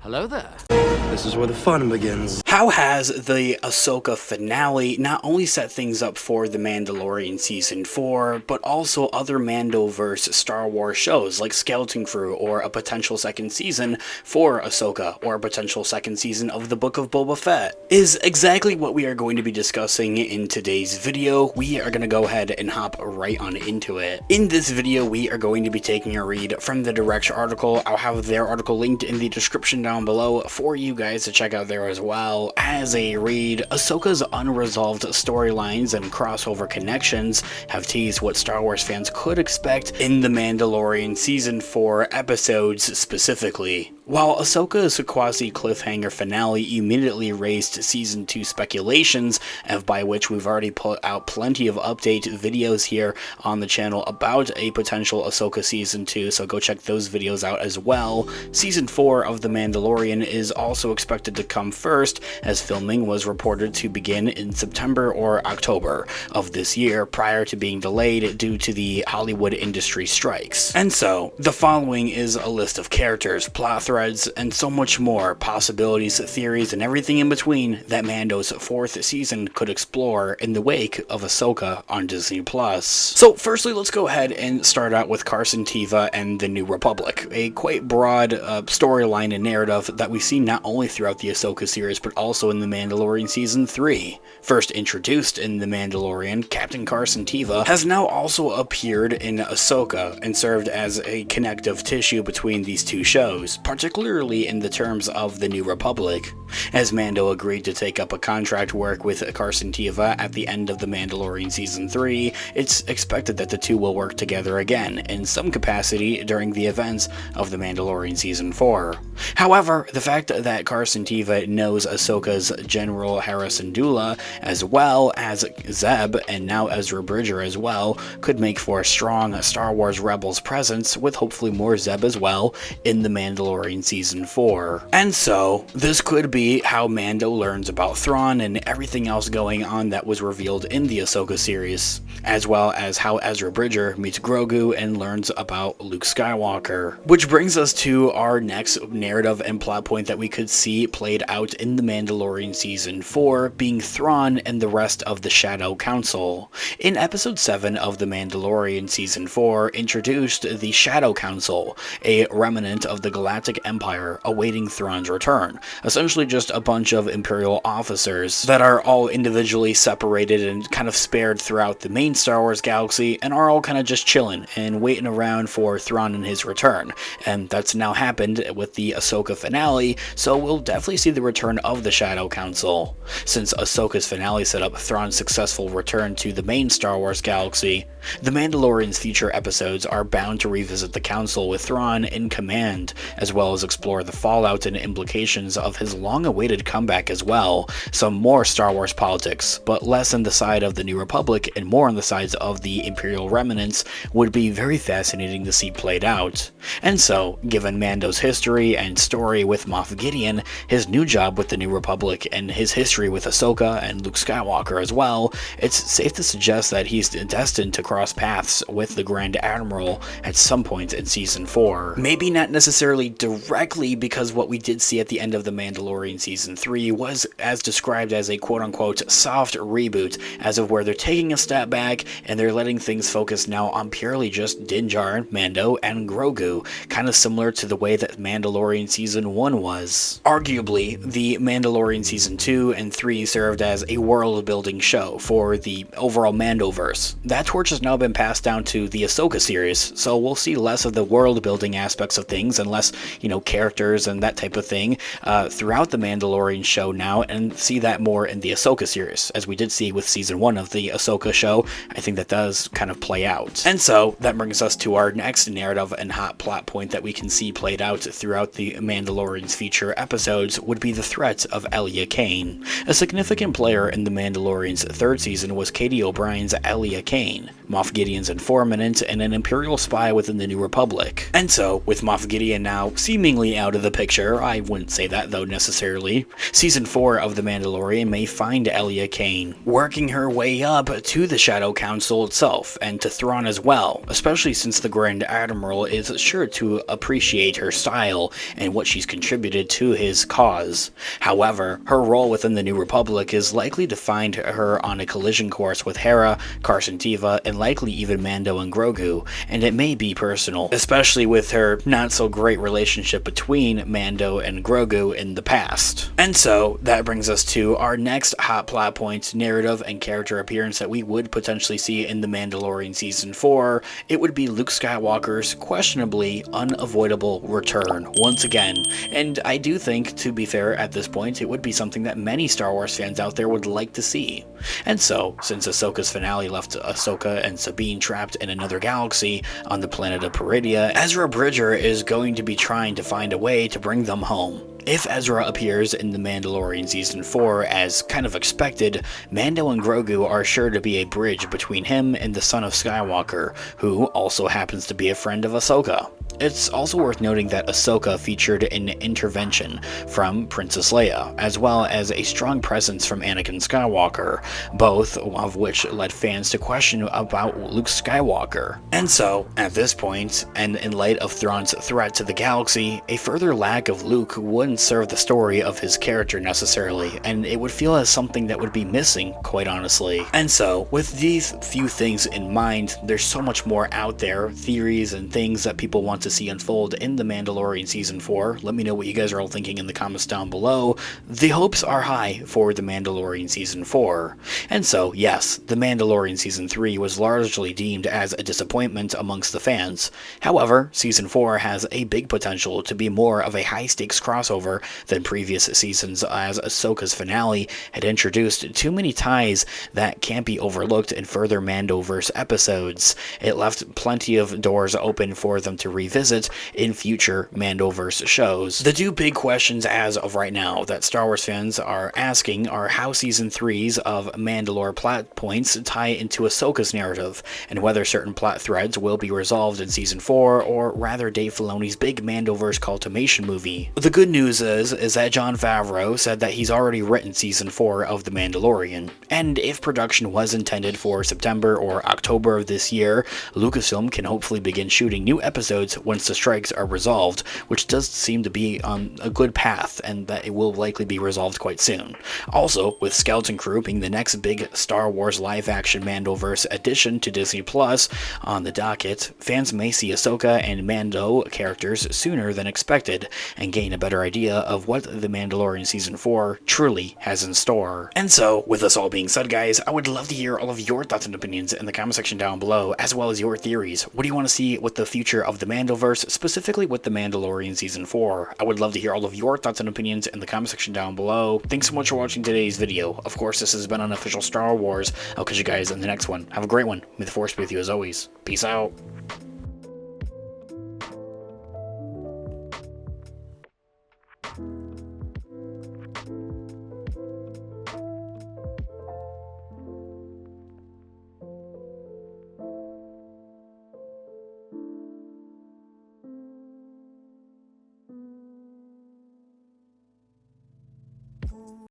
Hello there. This is where the fun begins. How has the Ahsoka finale not only set things up for The Mandalorian Season 4, but also other Mandoverse Star Wars shows like Skeleton Crew or a potential second season for Ahsoka or a potential second season of the Book of Boba Fett is exactly what we are going to be discussing in today's video. We are going to go ahead and hop right on into it. In this video, we are going to be taking a read from the Direct article. I'll have their article linked in the description down below for you guys to check out there as well. As a read, Ahsoka's unresolved storylines and crossover connections have teased what Star Wars fans could expect in The Mandalorian Season 4 episodes specifically. While Ahsoka's quasi-cliffhanger finale immediately raised Season 2 speculations, and by which we've already put out plenty of update videos here on the channel about a potential Ahsoka Season 2, so go check those videos out as well. Season 4 of The Mandalorian is also expected to come first, as filming was reported to begin in September or October of this year, prior to being delayed due to the Hollywood industry strikes. And so, the following is a list of characters, plot threads, and so much more, possibilities, theories, and everything in between that Mando's 4th season could explore in the wake of Ahsoka on Disney Plus. So firstly, let's go ahead and start out with Carson Teva and the New Republic, a quite broad storyline and narrative that we see not only throughout the Ahsoka series, but also in The Mandalorian Season 3. First introduced in The Mandalorian, Captain Carson Teva has now also appeared in Ahsoka and served as a connective tissue between these two shows, particularly in the terms of the New Republic. As Mando agreed to take up a contract work with Carson Teva at the end of The Mandalorian Season 3, it's expected that the two will work together again, in some capacity, during the events of The Mandalorian Season 4. However, the fact that Carson Teva knows Ahsoka's General Hera Syndulla, as well as Zeb, and now Ezra Bridger as well, could make for a strong Star Wars Rebels presence, with hopefully more Zeb as well, in The Mandalorian Season 4. And so, this could be how Mando learns about Thrawn and everything else going on that was revealed in the Ahsoka series, as well as how Ezra Bridger meets Grogu and learns about Luke Skywalker. Which brings us to our next narrative and plot point that we could see played out in The Mandalorian Season 4, being Thrawn and the rest of the Shadow Council. In Episode 7 of The Mandalorian Season 4 introduced the Shadow Council, a remnant of the Galactic Empire awaiting Thrawn's return. Essentially just a bunch of Imperial officers that are all individually separated and kind of spared throughout the main Star Wars galaxy, and are all kind of just chilling and waiting around for Thrawn and his return. And that's now happened with the Ahsoka finale, so we'll definitely see the return of the Shadow Council. Since Ahsoka's finale set up Thrawn's successful return to the main Star Wars galaxy, The Mandalorian's future episodes are bound to revisit the Council with Thrawn in command, as well as explore the fallout and implications of his long-awaited comeback as well. Some more Star Wars politics, but less on the side of the New Republic and more on the sides of the Imperial remnants, would be very fascinating to see played out. And so, given Mando's history and story with Moff Gideon, his new job with the New Republic, and his history with Ahsoka and Luke Skywalker as well, it's safe to suggest that he's destined to cross paths with the Grand Admiral at some point in Season 4. Maybe not necessarily directly, because what we did see at the end of The Mandalorian Season 3 was as described as a quote-unquote soft reboot, as of where they're taking a step back and they're letting things focus now on purely just Din Djarin, Mando, and Grogu, kind of similar to the way that Mandalorian Season 1 was. Arguably, The Mandalorian Season 2 and 3 served as a world-building show for the overall Mandoverse. That torch has now been passed down to the Ahsoka series, so we'll see less of the world-building aspects of things and less, characters and that type of thing throughout the Mandalorian show now, and see that more in the Ahsoka series, as we did see with Season 1 of the Ahsoka show. I think that does kind of play out. And so, that brings us to our next narrative and hot plot point that we can see played out throughout the Mandalorian's feature episodes would be the threat of Elia Kane. A significant player in The Mandalorian's 3rd season was Katie O'Brien's Elia Kane, Moff Gideon's informant and an Imperial spy within the New Republic. And so, with Moff Gideon now seemingly out of the picture, I wouldn't say that though necessarily entirely. Season 4 of The Mandalorian may find Elia Kane working her way up to the Shadow Council itself, and to Thrawn as well, especially since the Grand Admiral is sure to appreciate her style and what she's contributed to his cause. However, her role within the New Republic is likely to find her on a collision course with Hera, Carson Teva, and likely even Mando and Grogu, and it may be personal, especially with her not-so-great relationship between Mando and Grogu in the past. And so, that brings us to our next hot plot point, narrative, and character appearance that we would potentially see in The Mandalorian Season 4. It would be Luke Skywalker's questionably unavoidable return once again. And I do think, to be fair at this point, it would be something that many Star Wars fans out there would like to see. And so, since Ahsoka's finale left Ahsoka and Sabine trapped in another galaxy on the planet of Peridia, Ezra Bridger is going to be trying to find a way to bring them home. If Ezra appears in The Mandalorian Season 4 as kind of expected, Mando and Grogu are sure to be a bridge between him and the son of Skywalker, who also happens to be a friend of Ahsoka. It's also worth noting that Ahsoka featured an intervention from Princess Leia, as well as a strong presence from Anakin Skywalker, both of which led fans to question about Luke Skywalker. And so, at this point, and in light of Thrawn's threat to the galaxy, a further lack of Luke wouldn't serve the story of his character necessarily, and it would feel as something that would be missing, quite honestly. And so, with these few things in mind, there's so much more out there, theories and things that people want to see unfold in The Mandalorian Season 4. Let me know what you guys are all thinking in the comments down below. The hopes are high for The Mandalorian Season 4. And so, yes, The Mandalorian Season 3 was largely deemed as a disappointment amongst the fans. However, Season 4 has a big potential to be more of a high-stakes crossover than previous seasons, as Ahsoka's finale had introduced too many ties that can't be overlooked in further Mandoverse episodes. It left plenty of doors open for them to revisit in future Mandoverse shows. The two big questions as of right now that Star Wars fans are asking are how Season 3's of Mandalore plot points tie into Ahsoka's narrative, and whether certain plot threads will be resolved in Season 4, or rather Dave Filoni's big Mandoverse cultimation movie. The good news is that Jon Favreau said that he's already written Season 4 of The Mandalorian, and if production was intended for September or October of this year, Lucasfilm can hopefully begin shooting new episodes once the strikes are resolved, which does seem to be on a good path, and that it will likely be resolved quite soon. Also, with Skeleton Crew being the next big Star Wars live-action Mandoverse addition to Disney Plus on the docket, fans may see Ahsoka and Mando characters sooner than expected, and gain a better idea of what The Mandalorian Season 4 truly has in store. And so, with this all being said, guys, I would love to hear all of your thoughts and opinions in the comment section down below, as well as your theories. What do you want to see with the future of the Mandoverse, specifically with The Mandalorian Season 4? I would love to hear all of your thoughts and opinions in the comment section down below. Thanks so much for watching today's video. Of course, this has been Unofficial Star Wars. I'll catch you guys in the next one. Have a great one. May the Force be with you as always. Peace out.